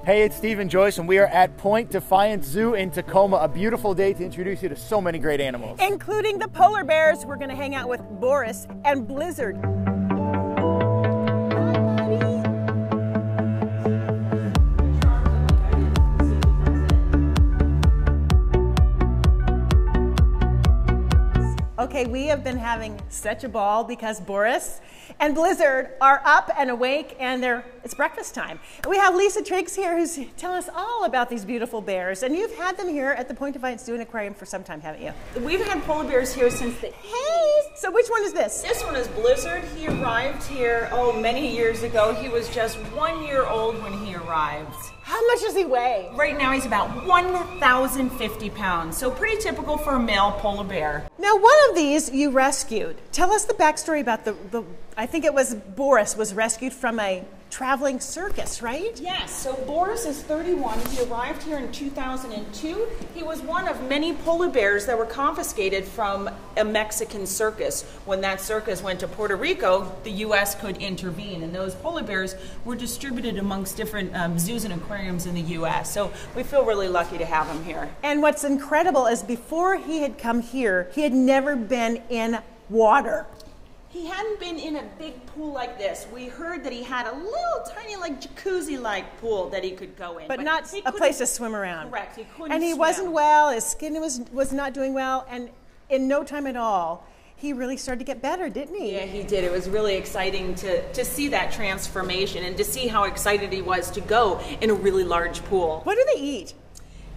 Hey, it's Steve and Joyce, and we are at Defiance Zoo in Tacoma. A beautiful day to introduce you to so many great animals. Including the polar bears. We're going to hang out with Boris and Blizzard. Okay, we have been having such a ball because Boris and Blizzard are up and awake, and it's breakfast time. And we have Lisa Triggs here who's telling us all about these beautiful bears. And you've had them here at the Defiance Zoo and Aquarium for some time, haven't you? We've had polar bears here since the 80s. Hey! So which one is this? This one is Blizzard. He arrived here, many years ago. He was just 1 year old when he arrived. How much does he weigh? Right now he's about 1,050 pounds, so pretty typical for a male polar bear. Now one of these you rescued. Tell us the backstory about I think it was Boris was rescued from a traveling circus, right? Yes, so Boris is 31. He arrived here in 2002. He was one of many polar bears that were confiscated from a Mexican circus. When that circus went to Puerto Rico, the U.S. could intervene, and those polar bears were distributed amongst different zoos and aquariums in the U.S. So we feel really lucky to have him here. And what's incredible is before he had come here, he had never been in water. He hadn't been in a big pool like this. We heard that he had a little tiny jacuzzi-like pool that he could go in. But not a place to swim around. Correct, he couldn't And he swim. wasn't well, his skin was not doing well, and in no time at all, he really started to get better, didn't he? Yeah, he did. It was really exciting to see that transformation and to see how excited he was to go in a really large pool. What do they eat?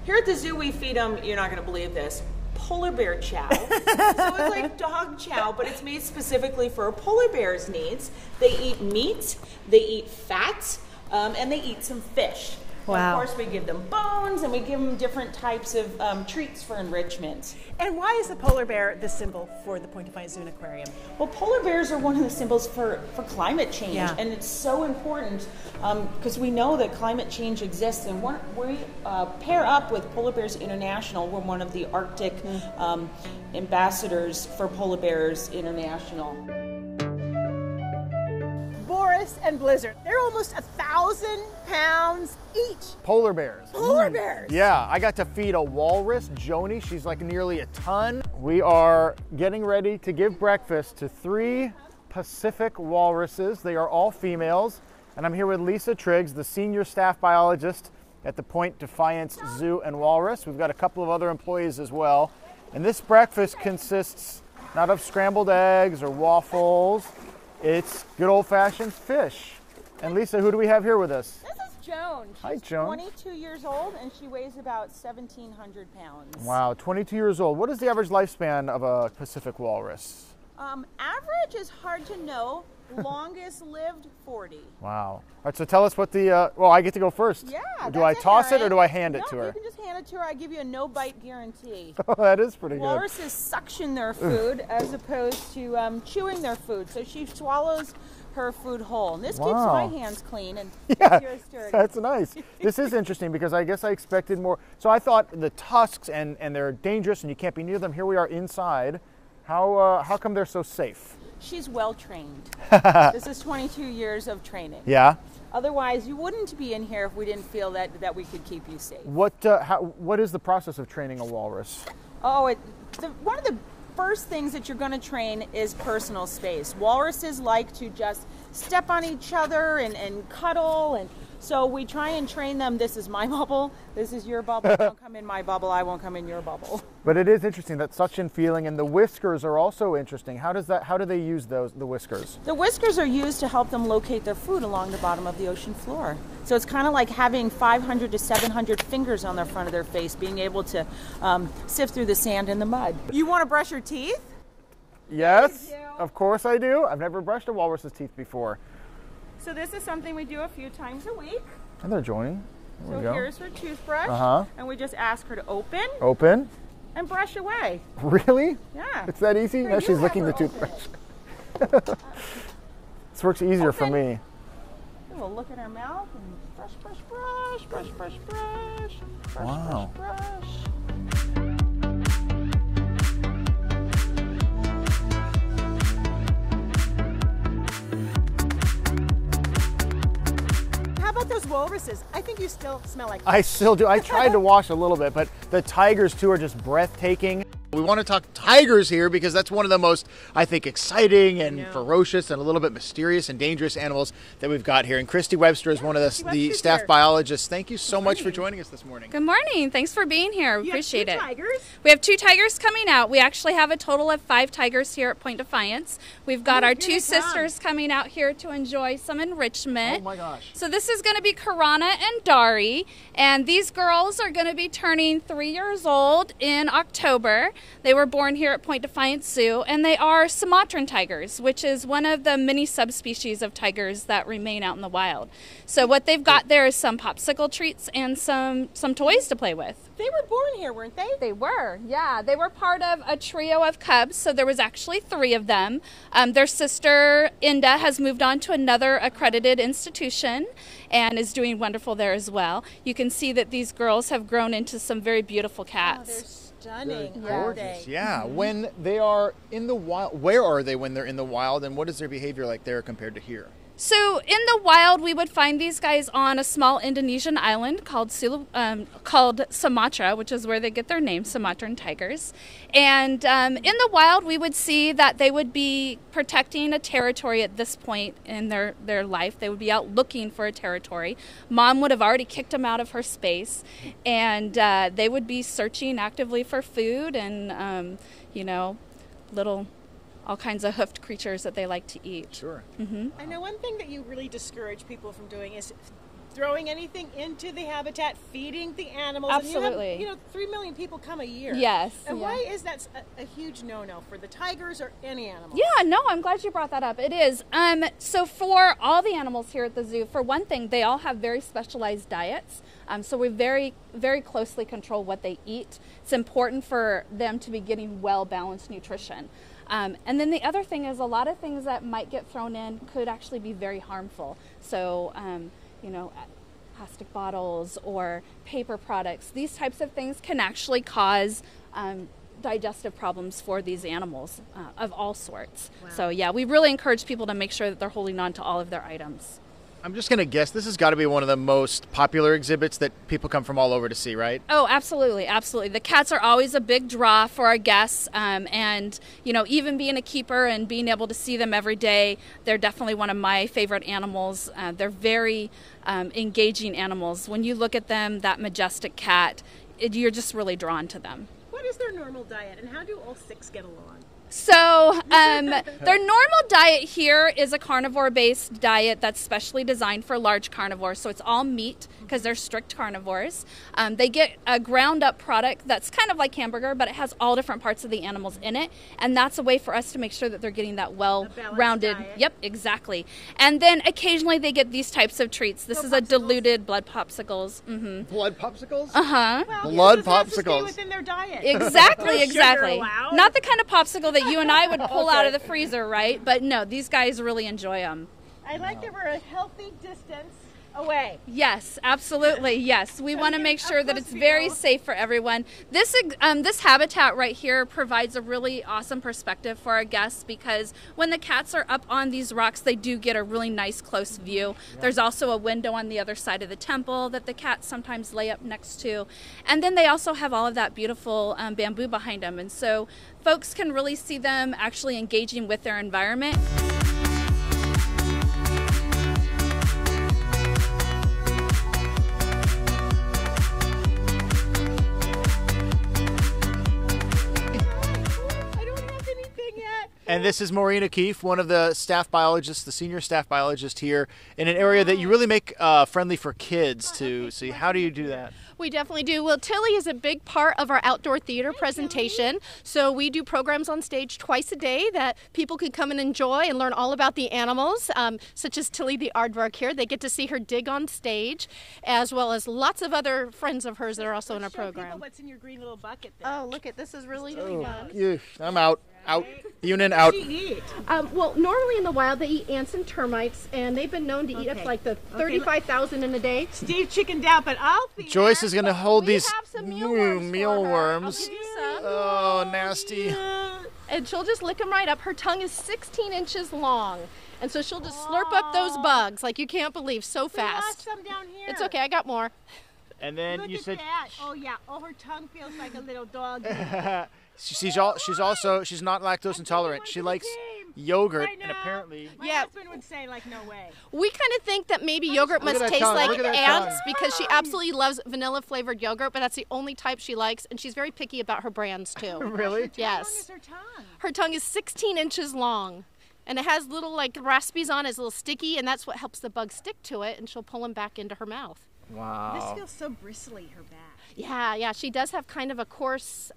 Here at the zoo, we feed them, you're not going to believe this, polar bear chow. So it's like dog chow, but it's made specifically for a polar bear's needs. They eat meat, they eat fat, and they eat some fish. Wow. Of course, we give them bones, and we give them different types of treats for enrichment. And why is the polar bear the symbol for the Defiance Zoo and Aquarium? Well, polar bears are one of the symbols for climate change, Yeah. and it's so important because we know that climate change exists, and we pair up with Polar Bears International. We're one of the Arctic ambassadors for Polar Bears International. Boris and Blizzard, they're almost 1,000 pounds each. Polar bears. Polar bears. Yeah, I got to feed a walrus, Joni. She's like nearly a ton. We are getting ready to give breakfast to 3 Pacific walruses. They are all females. And I'm here with Lisa Triggs, the senior staff biologist at the Defiance Zoo and Walrus. We've got a couple of other employees as well. And this breakfast consists not of scrambled eggs or waffles. It's good old-fashioned fish. And Lisa, who do we have here with us? This is Joan. She's Hi, Joan. 22 years old, and she weighs about 1,700 pounds. Wow, 22 years old. What is the average lifespan of a Pacific walrus? Average is hard to know. Longest lived, 40. Wow. All right, so tell us what the, well, I get to go first. Yeah. Do I toss it or do I hand it to her? You can just hand it to her. I give you a no-bite guarantee. Oh, that is pretty good. Walruses suction their food as opposed to chewing their food. So she swallows her food whole. And this keeps my hands clean and keeps yours sturdy. That's nice. This is interesting because I guess I expected more. So I thought the tusks and they're dangerous and you can't be near them. Here we are inside. How come they're so safe? She's well trained. This is 22 years of training. Yeah. Otherwise, you wouldn't be in here if we didn't feel that we could keep you safe. What is the process of training a walrus? Oh, one of the first things that you're going to train is personal space. Walruses like to just step on each other and cuddle, and so we try and train them. This is my bubble. This is your bubble. Don't come in my bubble. I won't come in your bubble. But it is interesting, that suction feeling, and the whiskers are also interesting. How do they use the whiskers? The whiskers are used to help them locate their food along the bottom of the ocean floor. So it's kind of like having 500 to 700 fingers on the front of their face, being able to sift through the sand and the mud. You want to brush your teeth? Yes, of course I do. I've never brushed a walrus's teeth before. So this is something we do a few times a week. And they're joining. There we go. Here's her toothbrush, and we just ask her to open and brush away. Really? Yeah. It's that easy? Now she's licking the toothbrush. This works easier for me. We'll look at her mouth and brush, brush, brush, brush, brush, brush, brush, wow. brush, brush. about those walruses? I think you still smell like I still do. I tried to wash a little bit, but the tigers too are just breathtaking. We want to talk tigers here because that's one of the most, I think, exciting and ferocious and a little bit mysterious and dangerous animals that we've got here. And Christy Webster is one of the staff biologists. Thank you so much for joining us this morning. Good morning. Thanks for being here. We appreciate it. Tigers? We have 2 tigers coming out. We actually have a total of 5 tigers here at Point Defiance. We've got our 2 sisters coming out here to enjoy some enrichment. Oh my gosh. So this is going to be Karana and Dari, and these girls are going to be turning 3 years old in October. They were born here at Point Defiance Zoo, and they are Sumatran tigers, which is one of the many subspecies of tigers that remain out in the wild. So what they've got there is some popsicle treats and some toys to play with. They were born here, weren't they? They were, yeah. They were part of a trio of cubs, so there was actually 3 of them. Their sister, Inda, has moved on to another accredited institution and is doing wonderful there as well. You can see that these girls have grown into some very beautiful cats. Stunning. Gorgeous. Yeah. When they are in the wild, where are they when they're in the wild, and what is their behavior like there compared to here? So in the wild, we would find these guys on a small Indonesian island called Sumatra, which is where they get their name, Sumatran tigers. And in the wild, we would see that they would be protecting a territory at this point in their life. They would be out looking for a territory. Mom would have already kicked them out of her space, and they would be searching actively for food and, little all kinds of hoofed creatures that they like to eat. Sure. Mm-hmm. I know one thing that you really discourage people from doing is throwing anything into the habitat, feeding the animals. Absolutely. And you have, 3 million people come a year. Yes. And why is that a huge no-no for the tigers or any animal? Yeah, no, I'm glad you brought that up. It is. So for all the animals here at the zoo, for one thing, they all have very specialized diets. So we very, very closely control what they eat. It's important for them to be getting well-balanced nutrition. And then the other thing is a lot of things that might get thrown in could actually be very harmful. So, plastic bottles or paper products, these types of things can actually cause digestive problems for these animals of all sorts. Wow. So, yeah, we really encourage people to make sure that they're holding on to all of their items. I'm just going to guess this has got to be one of the most popular exhibits that people come from all over to see, right? Oh, absolutely, absolutely. The cats are always a big draw for our guests, and even being a keeper and being able to see them every day, they're definitely one of my favorite animals. They're very engaging animals. When you look at them, that majestic cat, you're just really drawn to them. What is their normal diet, and how do all 6 get along? So their normal diet here is a carnivore-based diet that's specially designed for large carnivores. So it's all meat because they're strict carnivores. They get a ground-up product that's kind of like hamburger, but it has all different parts of the animals in it. And that's a way for us to make sure that they're getting that well-rounded. Yep, exactly. And then occasionally they get these types of treats. This is a diluted blood popsicles. Mm-hmm. Blood popsicles? Uh-huh. Well, blood popsicles. Have to stay popsicles. within their diet. Exactly, exactly. allowed? Not the kind of popsicle that you and I would pull out of the freezer, right? But no, these guys really enjoy them. I like that we're a healthy distance away. Yes, absolutely. Yes, we want to make sure that it's very safe for everyone. This habitat right here provides a really awesome perspective for our guests because when the cats are up on these rocks, they do get a really nice close view. There's also a window on the other side of the temple that the cats sometimes lay up next to. And then they also have all of that beautiful bamboo behind them. And so folks can really see them actually engaging with their environment. And this is Maureen O'Keefe, one of the staff biologists, the senior staff biologist here in an area that you really make friendly for kids to see. How do you do that? We definitely do. Well, Tilly is a big part of our outdoor theater presentation. So we do programs on stage twice a day that people can come and enjoy and learn all about the animals, such as Tilly the aardvark here. They get to see her dig on stage, as well as lots of other friends of hers that are also in our program. People what's in your green little bucket there. Oh, look at this is really fun. I'm out. Out. Bunin out. What do you eat? Well, normally in the wild they eat ants and termites, and they've been known to eat up to like the 35,000 in a day. Steve chickened out, but I'll feed Joyce is going to hold these have some mealworms. mealworms. I'll give you some. Oh, nasty. And she'll just lick them right up. Her tongue is 16 inches long. And so she'll just slurp up those bugs like you can't believe, so fast. We lost some down here. It's okay, I got more. And then Look you at said that. Oh yeah. Oh, her tongue feels like a little dog. she's not lactose intolerant. She likes yogurt, and apparently My husband would say like, no way. We kind of think that maybe yogurt Look at must that taste tongue. like Look at that ants tongue. because she absolutely loves vanilla flavored yogurt, but that's the only type she likes, and she's very picky about her brands too. Really? Yes. How long is her tongue? Her tongue is 16 inches long. And it has little like raspies on it, it's a little sticky, and that's what helps the bug stick to it, and she'll pull them back into her mouth. Wow. This feels so bristly, her back. Yeah, she does have kind of a coarse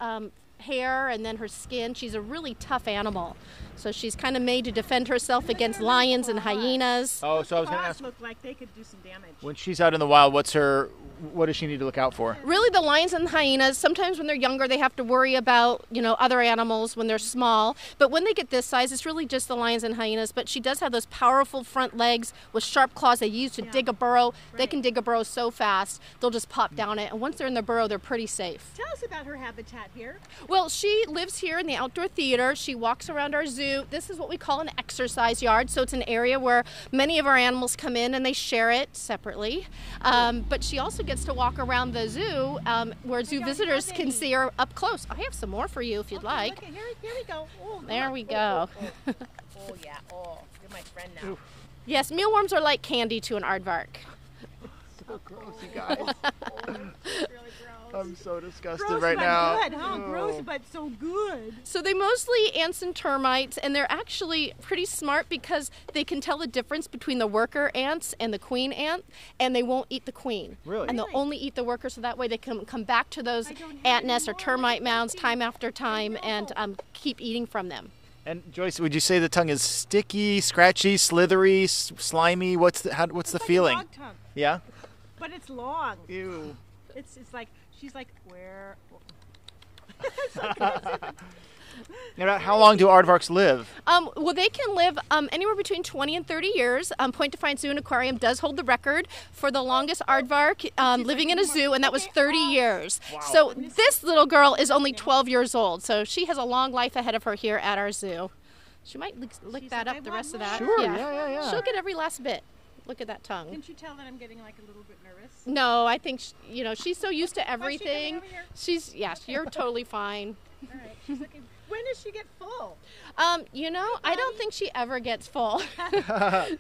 hair, and then her skin. She's a really tough animal. So she's kind of made to defend herself against lions and hyenas. Oh, so I was going to Claws ask, look like they could do some damage. when she's out in the wild, what does she need to look out for? Really, the lions and hyenas, sometimes when they're younger, they have to worry about, other animals when they're small. But when they get this size, it's really just the lions and hyenas. But she does have those powerful front legs with sharp claws they use to dig a burrow. They can dig a burrow so fast, they'll just pop down it. And once they're in their burrow, they're pretty safe. Tell us about her habitat here. Well, she lives here in the outdoor theater. She walks around our zoo. This is what we call an exercise yard. So it's an area where many of our animals come in and they share it separately. But she also gets to walk around the zoo where zoo visitors can see her up close. I have some more for you if you'd like. Look, here we go. Oh, There we go. Oh, yeah. Oh, you're my friend now. Yes, mealworms are like candy to an aardvark. So gross, you guys. Really gross. I'm so disgusted Gross right but now. good, huh? Gross but so good. So they mostly eat ants and termites, and they're actually pretty smart because they can tell the difference between the worker ants and the queen ant, and they won't eat the queen. Really? And they'll only eat the worker, so that way they can come back to those ant nests or termite mounds time after time and keep eating from them. And Joyce, would you say the tongue is sticky, scratchy, slithery, slimy? What's the feeling? Like a dog tongue, Yeah? but it's long. Ew. It's like she's like where. Now, how long do aardvarks live? Well, they can live anywhere between 20 and 30 years. Point Defiance Zoo and Aquarium does hold the record for the longest aardvark living in a zoo, and that was 30 years. Wow. So this little girl is only 12 years old, so she has a long life ahead of her here at our zoo. She might lick that up, the rest of that. Sure, yeah. She'll get every last bit. Look at that tongue. Can't you tell that I'm getting like a little bit nervous? No, I think, she's so used to everything. Over here? You're totally fine. All right. She's looking. When does she get full? I don't think she ever gets full.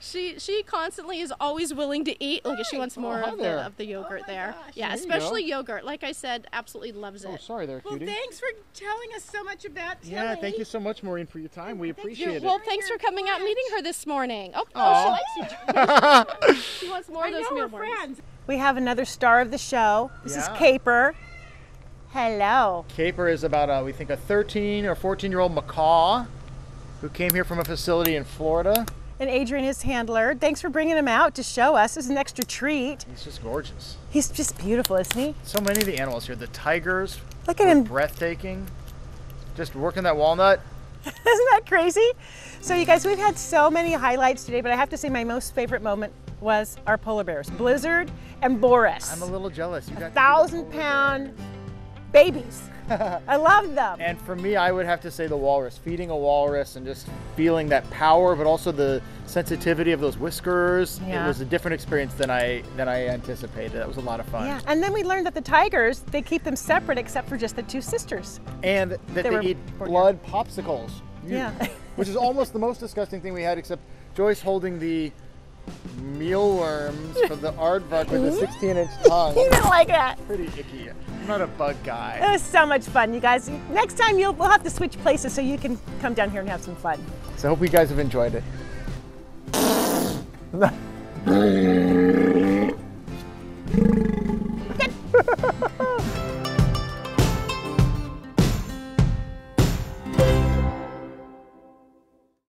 She constantly is always willing to eat. Look, she wants more of the yogurt there. gosh. Yeah, There you especially yogurt. Like I said, absolutely loves it. Oh, sorry there, Well, cutie. thanks for telling us so much about Tilly. Yeah, thank you so much, Maureen, for your time. We appreciate it. Well, thanks for coming out and meeting her this morning. Oh, she likes you. She wants more I of those know we're mealworms. friends. We have another star of the show. This is Yeah. Caper. Hello. Caper is about, we think, a 13 or 14-year-old macaw who came here from a facility in Florida. And Adrian, his handler. Thanks for bringing him out to show us. This is an extra treat. He's just gorgeous. He's just beautiful, isn't he? So many of the animals here. The tigers, Look at were him. breathtaking. Just working that walnut. Isn't that crazy? So you guys, we've had so many highlights today, but I have to say my most favorite moment was our polar bears, Blizzard and Boris. I'm a little jealous. You got 1,000-pound babies. I love them. And for me, I would have to say the walrus. Feeding a walrus and just feeling that power, but also the sensitivity of those whiskers. Yeah. It was a different experience than I anticipated. That was a lot of fun. Yeah, and then we learned that the tigers, they keep them separate except for just the two sisters. And that They were they eat born blood popsicles. Yeah. Which is almost the most disgusting thing we had, except Joyce holding the mealworms for the aardvark with a 16-inch tongue. You didn't like that. Pretty icky. I'm not a bug guy. It was so much fun, you guys. Next time we'll have to switch places so you can come down here and have some fun. So I hope you guys have enjoyed it.